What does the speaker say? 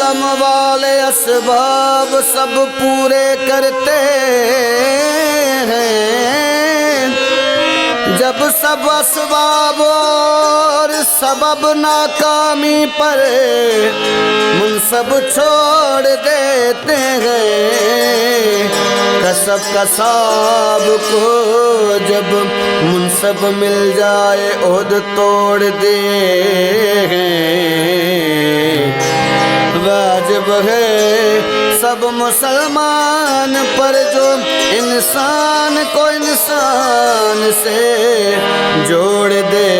کام والے اسباب سب پورے کرتے ہیں، جب سب اسباب اور سبب ناکامی پر منصب چھوڑ دیتے ہیں، کسب کساب کو جب منصب مل جائے عہد توڑ دے ہیں۔ واجب ہے سب مسلمان پر جو انسان کو انسان سے جوڑ دے